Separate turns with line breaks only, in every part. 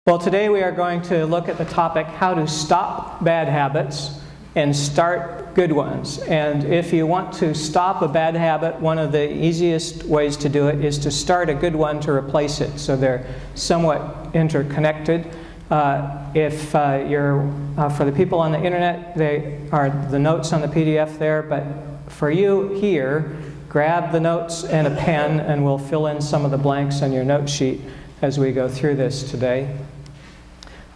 Well, today we are going to look at the topic, how to stop bad habits and start good ones. And if you want to stop a bad habit, one of the easiest ways to do it is to start a good one to replace it. So they're somewhat interconnected. For the people on the internet, they are the notes on the PDF there, but for you here, grab the notes and a pen and we'll fill in some of the blanks on your note sheet as we go through this today.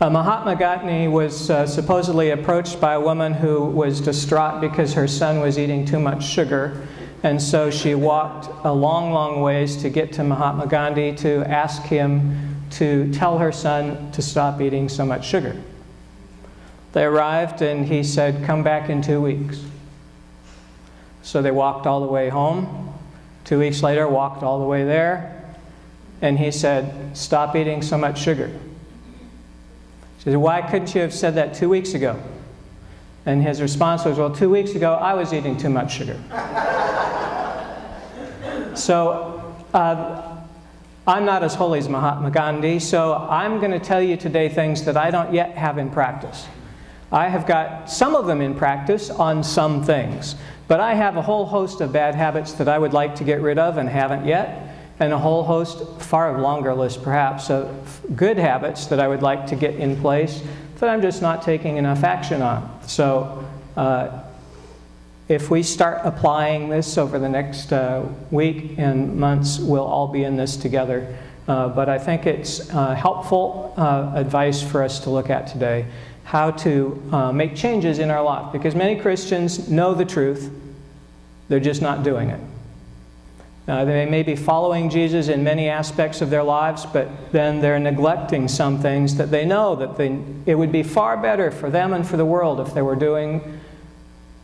Mahatma Gandhi was supposedly approached by a woman who was distraught because her son was eating too much sugar, and so she walked a long, long ways to get to Mahatma Gandhi to ask him to tell her son to stop eating so much sugar. They arrived and he said, "Come back in 2 weeks." So they walked all the way home. 2 weeks later, walked all the way there, and he said, "Stop eating so much sugar." She said, "Why couldn't you have said that 2 weeks ago?" And his response was, "Well, 2 weeks ago I was eating too much sugar." So I'm not as holy as Mahatma Gandhi, so I'm going to tell you today things that I don't yet have in practice. I have got some of them in practice on some things, but I have a whole host of bad habits that I would like to get rid of and haven't yet, and a whole host, far longer list perhaps, of good habits that I would like to get in place that I'm just not taking enough action on. So if we start applying this over the next week and months, we'll all be in this together. But I think it's helpful advice for us to look at today, how to make changes in our life. Because many Christians know the truth, they're just not doing it. They may be following Jesus in many aspects of their lives, but then they're neglecting some things that they know that it would be far better for them and for the world if they were doing,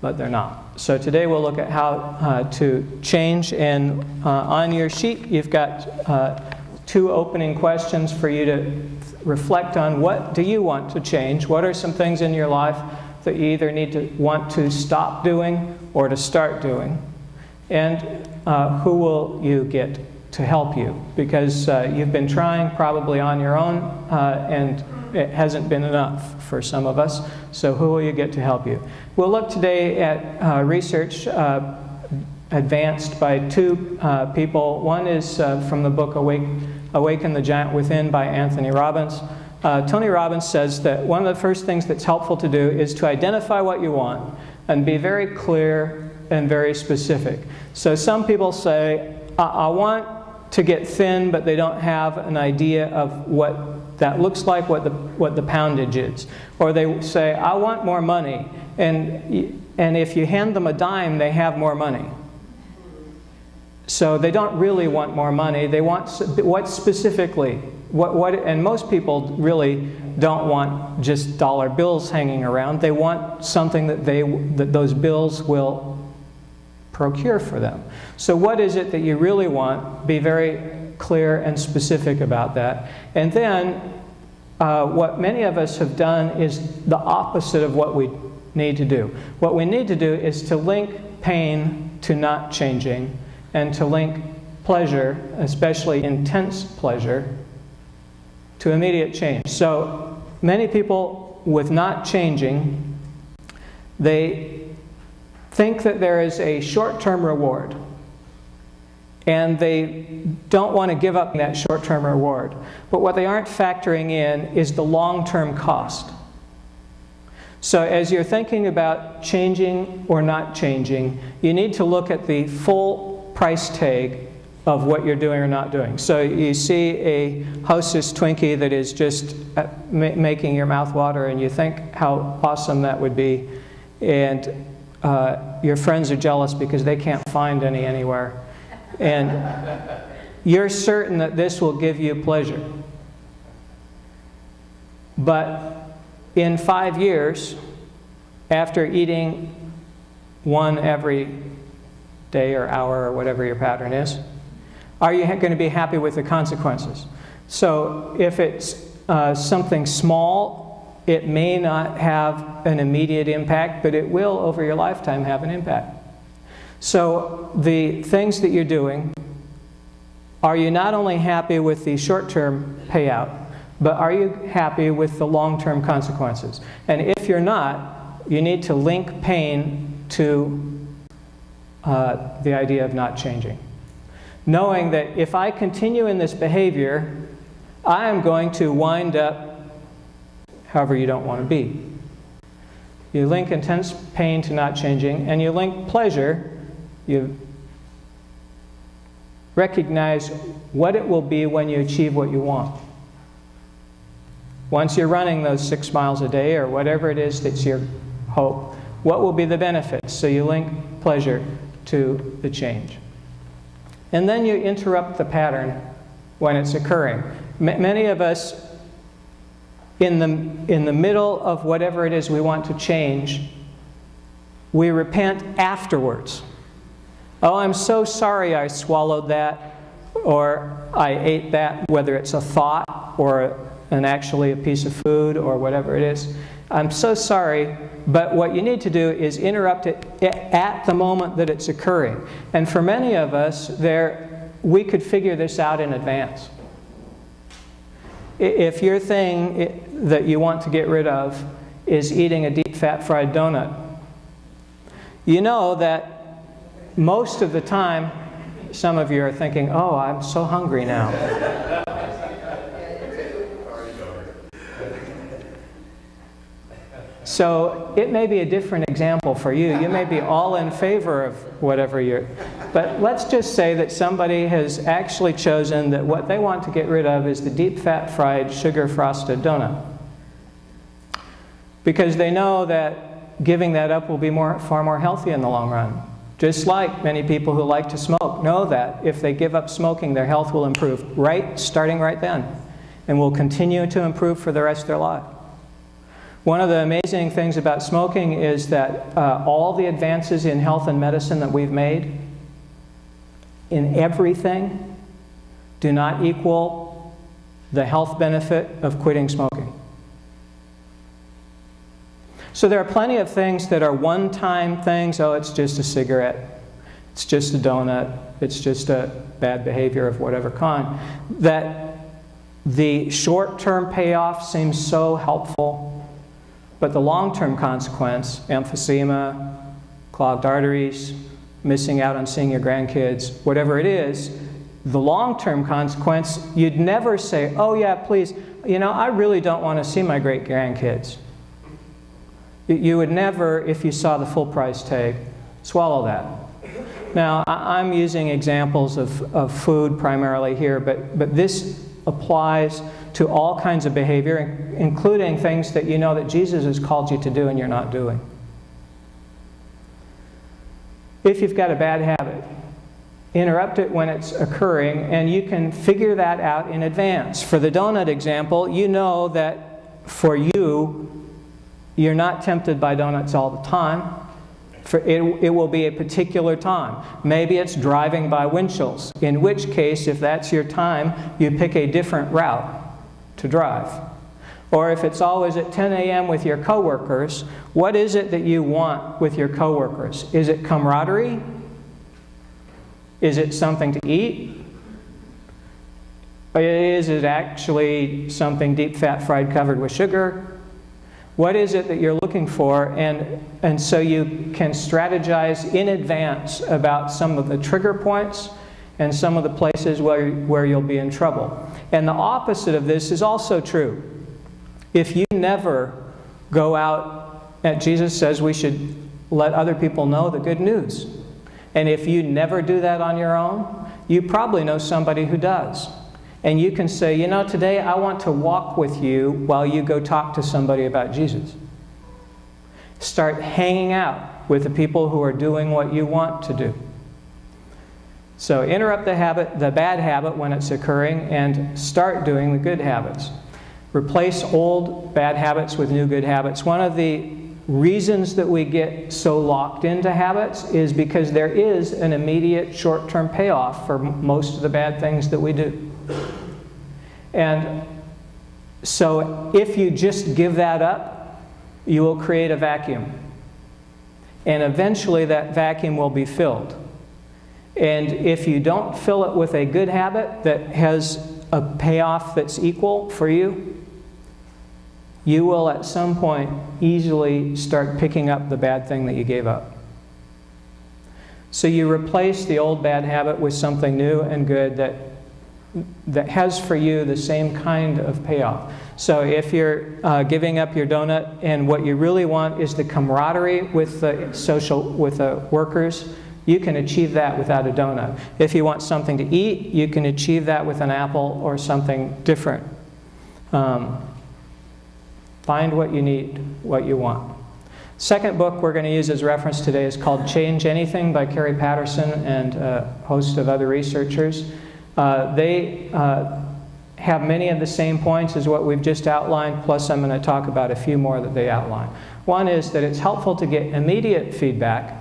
but they're not. So today we'll look at how to change, and on your sheet you've got 2 opening questions for you to reflect on. What do you want to change? What are some things in your life that you either want to stop doing or to start doing? And who will you get to help you? Because you've been trying probably on your own and it hasn't been enough for some of us. So who will you get to help you? We'll look today at research advanced by 2 people. One is from the book Awaken, the Giant Within by Anthony Robbins. Tony Robbins says that one of the first things that's helpful to do is to identify what you want and be very clear and very specific. So some people say, I want to get thin, but they don't have an idea of what that looks like, what the poundage is. Or they say, I want more money. And if you hand them a dime, they have more money. So they don't really want more money. They want what specifically? And most people really don't want just dollar bills hanging around. They want something that those bills will procure for them. So what is it that you really want? Be very clear and specific about that. And then what many of us have done is the opposite of what we need to do. What we need to do is to link pain to not changing, and to link pleasure, especially intense pleasure, to immediate change. So many people with not changing, they think that there is a short-term reward, and they don't want to give up that short-term reward. But what they aren't factoring in is the long-term cost. So as you're thinking about changing or not changing, you need to look at the full price tag of what you're doing or not doing. So you see a Hostess Twinkie that is just making your mouth water, and you think how awesome that would be, and your friends are jealous because they can't find any anywhere. And you're certain that this will give you pleasure. But in 5 years, after eating one every day or hour or whatever your pattern is, are you going to be happy with the consequences? So if it's something small, it may not have an immediate impact, but it will over your lifetime have an impact. So the things that you're doing, are you not only happy with the short-term payout, but are you happy with the long-term consequences? And if you're not, you need to link pain to the idea of not changing. Knowing that if I continue in this behavior, I am going to wind up however you don't want to be. You link intense pain to not changing, and you link pleasure. You recognize what it will be when you achieve what you want. Once you're running those 6 miles a day, or whatever it is that's your hope, what will be the benefits? So you link pleasure to the change. And then you interrupt the pattern when it's occurring. Many of us, in the middle of whatever it is we want to change, we repent afterwards. Oh, I'm so sorry I swallowed that, or I ate that, whether it's a thought or actually a piece of food or whatever it is. I'm so sorry, but what you need to do is interrupt it at the moment that it's occurring. And for many of us, we could figure this out in advance. If your thing that you want to get rid of is eating a deep fat fried donut, you know that most of the time, some of you are thinking, oh, I'm so hungry now. So it may be a different example for you. You may be all in favor of whatever you're... But let's just say that somebody has actually chosen that what they want to get rid of is the deep fat fried sugar frosted donut. Because they know that giving that up will be far more healthy in the long run. Just like many people who like to smoke know that if they give up smoking, their health will improve starting right then, and will continue to improve for the rest of their life. One of the amazing things about smoking is that all the advances in health and medicine that we've made in everything do not equal the health benefit of quitting smoking. So there are plenty of things that are one-time things. Oh, it's just a cigarette. It's just a donut. It's just a bad behavior of whatever kind. That the short-term payoff seems so helpful, but the long-term consequence, emphysema, clogged arteries, missing out on seeing your grandkids, whatever it is, the long-term consequence, you'd never say, oh yeah, please, you know, I really don't want to see my great-grandkids. You would never, if you saw the full price tag, swallow that. Now, I'm using examples of food primarily here, but this applies to all kinds of behavior, including things that you know that Jesus has called you to do and you're not doing. If you've got a bad habit, interrupt it when it's occurring, and you can figure that out in advance. For the donut example, you know that for you, you're not tempted by donuts all the time. It will be a particular time. Maybe it's driving by Winchell's, in which case, if that's your time, you pick a different route to drive. Or if it's always at 10 a.m. with your coworkers, what is it that you want with your coworkers? Is it camaraderie? Is it something to eat? Or is it actually something deep fat fried covered with sugar? What is it that you're looking for? And so you can strategize in advance about some of the trigger points and some of the places where you'll be in trouble. And the opposite of this is also true. If you never go out, and Jesus says we should let other people know the good news. And if you never do that on your own, you probably know somebody who does. And you can say, you know, today I want to walk with you while you go talk to somebody about Jesus. Start hanging out with the people who are doing what you want to do. So interrupt the bad habit when it's occurring, and start doing the good habits. Replace old bad habits with new good habits. One of the reasons that we get so locked into habits is because there is an immediate short-term payoff for most of the bad things that we do. And so if you just give that up, you will create a vacuum. And eventually that vacuum will be filled. And if you don't fill it with a good habit that has a payoff that's equal for you, you will at some point easily start picking up the bad thing that you gave up. So you replace the old bad habit with something new and good that has for you the same kind of payoff. So if you're giving up your donut and what you really want is the camaraderie with the workers, you can achieve that without a donut. If you want something to eat, you can achieve that with an apple or something different. Find what you need, what you want. Second book we're going to use as reference today is called Change Anything by Carrie Patterson and a host of other researchers. They have many of the same points as what we've just outlined, plus I'm going to talk about a few more that they outline. One is that it's helpful to get immediate feedback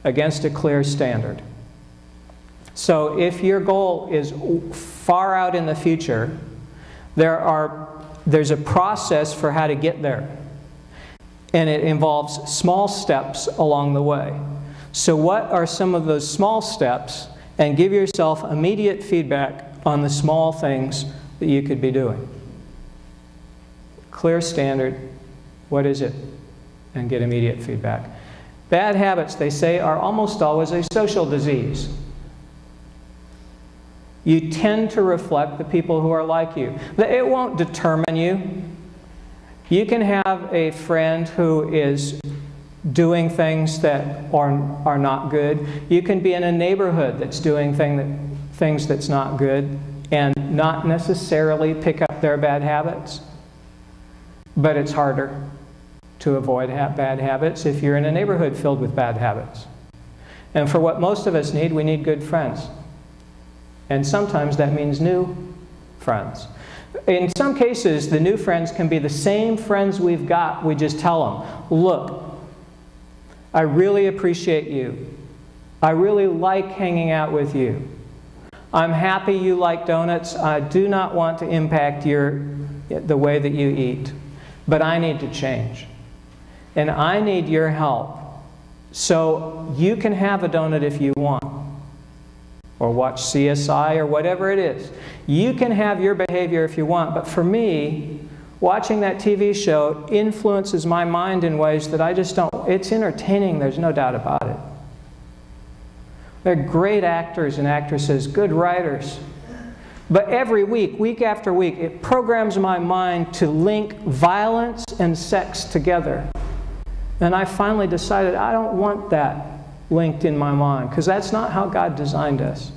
against a clear standard. So if your goal is far out in the future, there's a process for how to get there. And it involves small steps along the way. So what are some of those small steps? And give yourself immediate feedback on the small things that you could be doing. Clear standard, what is it? And get immediate feedback. Bad habits, they say, are almost always a social disease. You tend to reflect the people who are like you. It won't determine you. You can have a friend who is doing things that are not good. You can be in a neighborhood that's doing things that's not good and not necessarily pick up their bad habits. But it's harder to avoid bad habits if you're in a neighborhood filled with bad habits. And for what most of us need, we need good friends. And sometimes that means new friends. In some cases, the new friends can be the same friends we've got. We just tell them, look, I really appreciate you. I really like hanging out with you. I'm happy you like donuts. I do not want to impact the way that you eat. But I need to change. And I need your help. So you can have a donut if you want. Or watch CSI or whatever it is. You can have your behavior if you want. But for me, watching that TV show influences my mind in ways that I just don't. It's entertaining, there's no doubt about it. They're great actors and actresses, good writers. But every week, week after week, it programs my mind to link violence and sex together. And I finally decided I don't want that linked in my mind, because that's not how God designed us.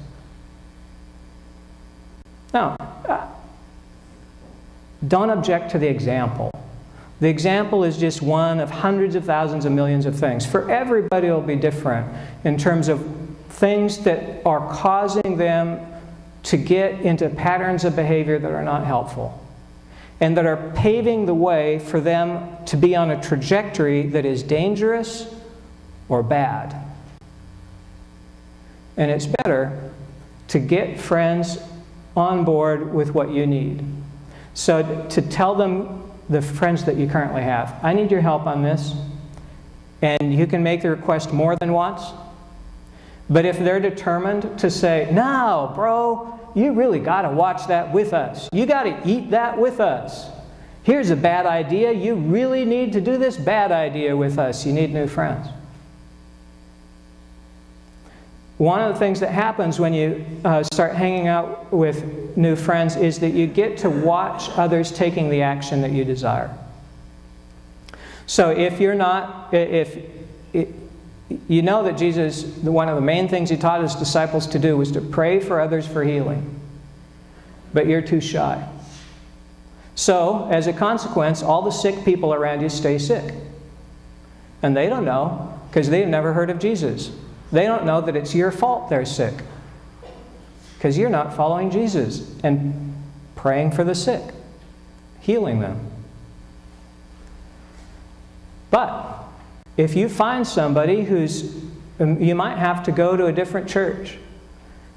Now, don't object to the example. The example is just one of hundreds of thousands of millions of things. For everybody, it will be different in terms of things that are causing them to get into patterns of behavior that are not helpful and that are paving the way for them to be on a trajectory that is dangerous or bad. And it's better to get friends on board with what you need. So to tell them, the friends that you currently have, I need your help on this. And you can make the request more than once. But if they're determined to say, no, bro, you really got to watch that with us. You got to eat that with us. Here's a bad idea. You really need to do this bad idea with us. You need new friends. One of the things that happens when you start hanging out with new friends is that you get to watch others taking the action that you desire. So if you're not, you know that Jesus, one of the main things he taught his disciples to do was to pray for others for healing. But you're too shy. So, as a consequence, all the sick people around you stay sick. And they don't know, because they've never heard of Jesus. They don't know that it's your fault they're sick, because you're not following Jesus and praying for the sick, healing them. But if you find somebody you might have to go to a different church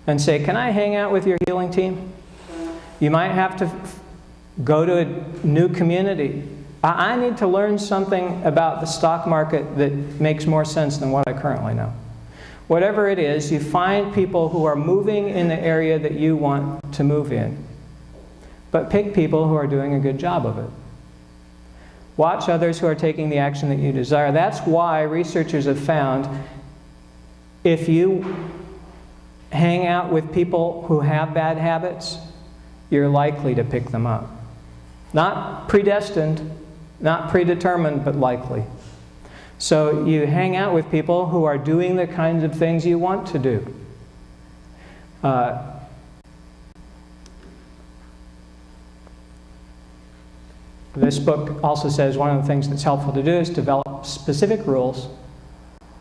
and say, can I hang out with your healing team? You might have to go to a new community. I need to learn something about the stock market that makes more sense than what I currently know. Whatever it is, you find people who are moving in the area that you want to move in. but pick people who are doing a good job of it. Watch others who are taking the action that you desire. That's why researchers have found if you hang out with people who have bad habits, you're likely to pick them up. Not predestined, not predetermined, but likely. So you hang out with people who are doing the kinds of things you want to do. This book also says one of the things that's helpful to do is develop specific rules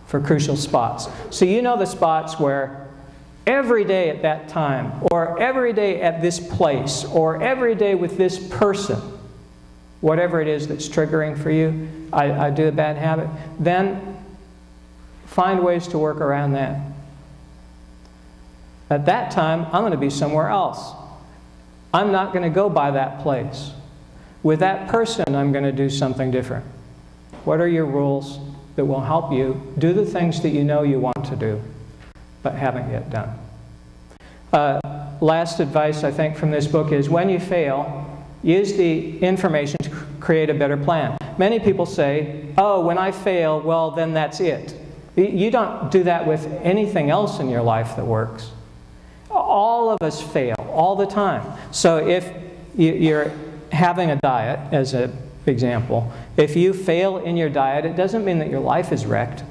for crucial spots. So you know the spots where every day at that time, or every day at this place, or every day with this person, whatever it is that's triggering for you, I do a bad habit, then find ways to work around that. At that time, I'm going to be somewhere else. I'm not going to go by that place. With that person, I'm going to do something different. What are your rules that will help you do the things that you know you want to do, but haven't yet done? Last advice, I think, from this book is when you fail, use the information to create a better plan. Many people say, oh, when I fail, well, then that's it. You don't do that with anything else in your life that works. All of us fail all the time. So if you're having a diet, as an example, if you fail in your diet, it doesn't mean that your life is wrecked.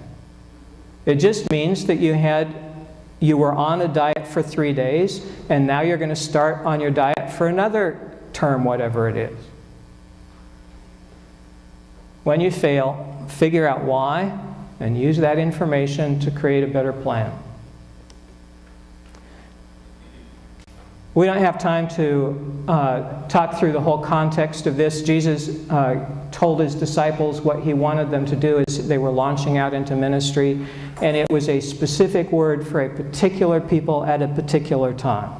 It just means that you were on a diet for 3 days, and now you're going to start on your diet for another term, whatever it is. When you fail, figure out why, and use that information to create a better plan. We don't have time to talk through the whole context of this. Jesus told his disciples what he wanted them to do as they were launching out into ministry, and it was a specific word for a particular people at a particular time.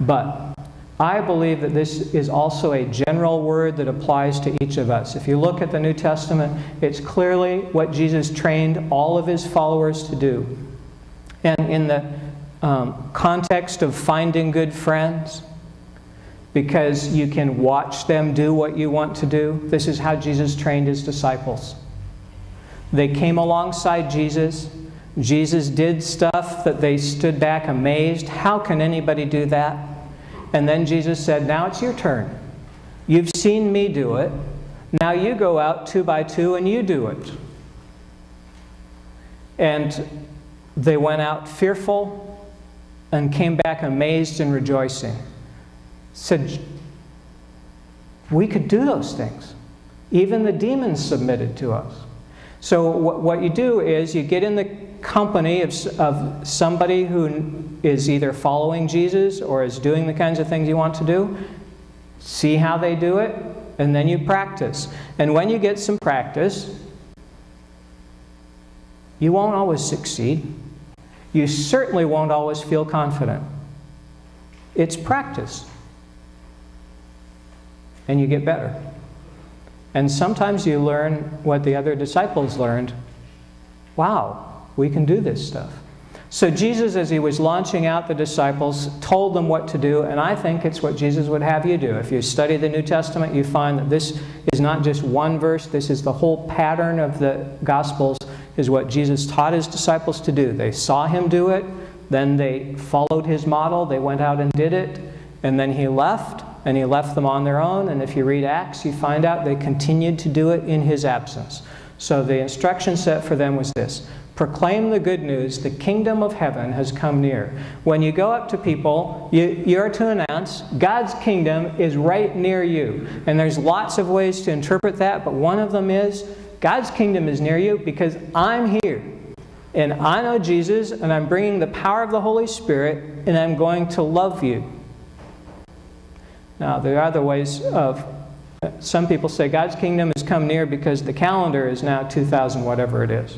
But I believe that this is also a general word that applies to each of us. If you look at the New Testament, it's clearly what Jesus trained all of his followers to do. And in the context of finding good friends, because you can watch them do what you want to do. This is how Jesus trained his disciples. They came alongside Jesus. Jesus did stuff that they stood back amazed. How can anybody do that? And then Jesus said, now it's your turn. You've seen me do it. Now you go out 2 by 2 and you do it. And they went out fearful and came back amazed and rejoicing. Said, we could do those things. Even the demons submitted to us. So what you do is you get in the company of somebody who is either following Jesus or is doing the kinds of things you want to do. See how they do it, and then you practice. And when you get some practice, you won't always succeed. You certainly won't always feel confident. It's practice. And you get better. And sometimes you learn what the other disciples learned. Wow, we can do this stuff. So Jesus, as he was launching out the disciples, told them what to do, and I think it's what Jesus would have you do. If you study the New Testament, you find that this is not just one verse, this is the whole pattern of the Gospels, is what Jesus taught his disciples to do. They saw him do it, then they followed his model, they went out and did it, and then he left, and he left them on their own, and if you read Acts, you find out they continued to do it in his absence. So the instruction set for them was this: proclaim the good news, the kingdom of heaven has come near. When you go up to people, you're to announce God's kingdom is right near you. And there's lots of ways to interpret that, but one of them is God's kingdom is near you because I'm here. And I know Jesus, and I'm bringing the power of the Holy Spirit, and I'm going to love you. Now, there are other ways of, some people say God's kingdom has come near because the calendar is now 2000 whatever it is.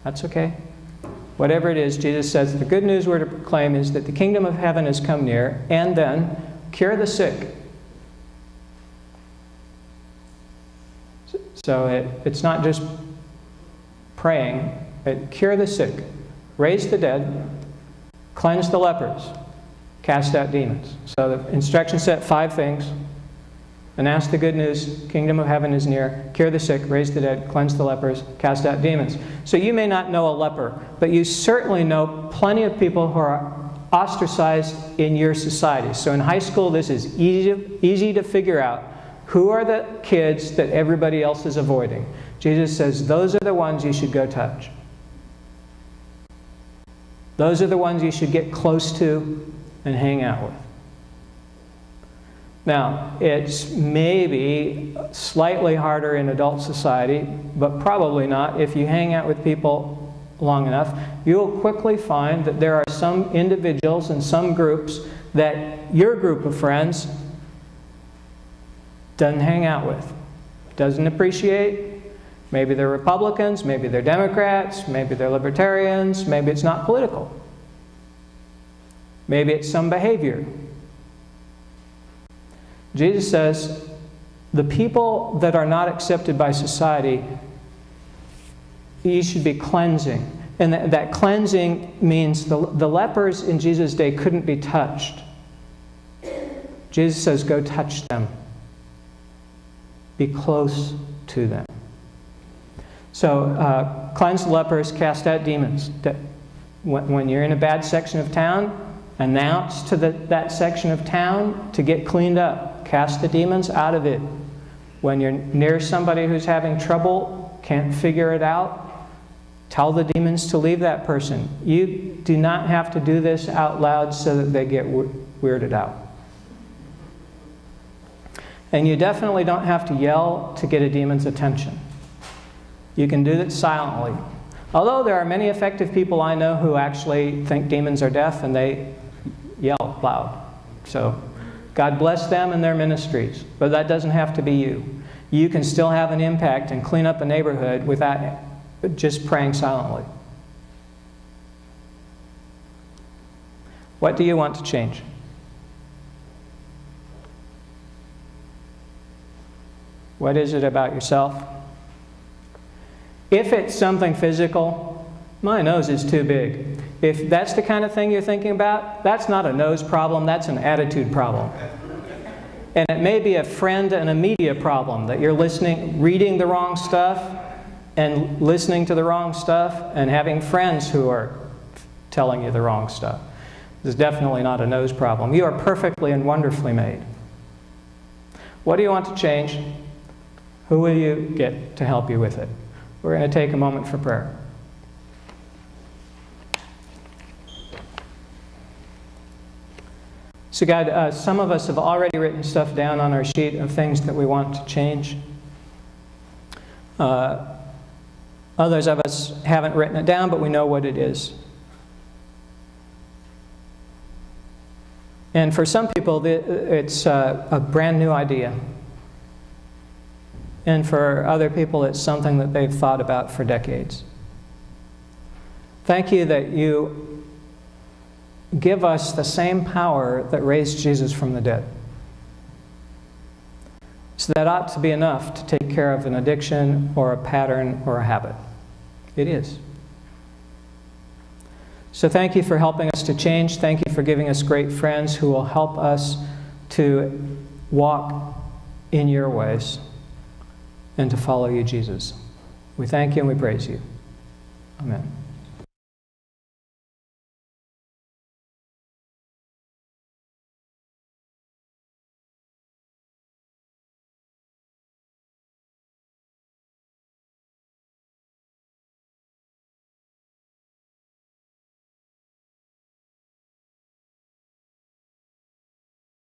That's okay. Whatever it is, Jesus says the good news we're to proclaim is that the kingdom of heaven has come near, and then cure the sick. So it's not just praying, cure the sick, raise the dead, cleanse the lepers. cast out demons. So the instruction set 5 things. Announce the good news, kingdom of heaven is near, cure the sick, raise the dead, cleanse the lepers, cast out demons. So you may not know a leper, but you certainly know plenty of people who are ostracized in your society. So in high school, this is easy to figure out. Who are the kids that everybody else is avoiding? Jesus says those are the ones you should go touch. Those are the ones you should get close to and hang out with. Now, it's maybe slightly harder in adult society, but probably not. If you hang out with people long enough, you'll quickly find that there are some individuals and some groups that your group of friends doesn't hang out with, doesn't appreciate. Maybe they're Republicans, maybe they're Democrats, maybe they're Libertarians, maybe it's not political. Maybe it's some behavior. Jesus says, the people that are not accepted by society, you should be cleansing. And that cleansing means the lepers in Jesus' day couldn't be touched. Jesus says, go touch them. Be close to them. So, cleanse the lepers, cast out demons. When you're in a bad section of town, announce to that section of town to get cleaned up. Cast the demons out of it. When you're near somebody who's having trouble, can't figure it out, tell the demons to leave that person. You do not have to do this out loud so that they get weirded out. And you definitely don't have to yell to get a demon's attention. You can do it silently. Although there are many effective people I know who actually think demons are deaf and they yell loud. So God bless them and their ministries. But that doesn't have to be you. You can still have an impact and clean up a neighborhood without just praying silently. What do you want to change? What is it about yourself? If it's something physical, my nose is too big. If that's the kind of thing you're thinking about, that's not a nose problem, that's an attitude problem. And it may be a friend and a media problem, that you're reading the wrong stuff and listening to the wrong stuff and having friends who are telling you the wrong stuff. This is definitely not a nose problem. You are perfectly and wonderfully made. What do you want to change? Who will you get to help you with it? We're going to take a moment for prayer. So God, some of us have already written stuff down on our sheet of things that we want to change. Others of us haven't written it down, but we know what it is. And for some people, it's a brand new idea. And for other people, it's something that they've thought about for decades. Thank you that you give us the same power that raised Jesus from the dead. So that ought to be enough to take care of an addiction or a pattern or a habit. It is. So thank you for helping us to change. Thank you for giving us great friends who will help us to walk in your ways and to follow you, Jesus. We thank you and we praise you. Amen.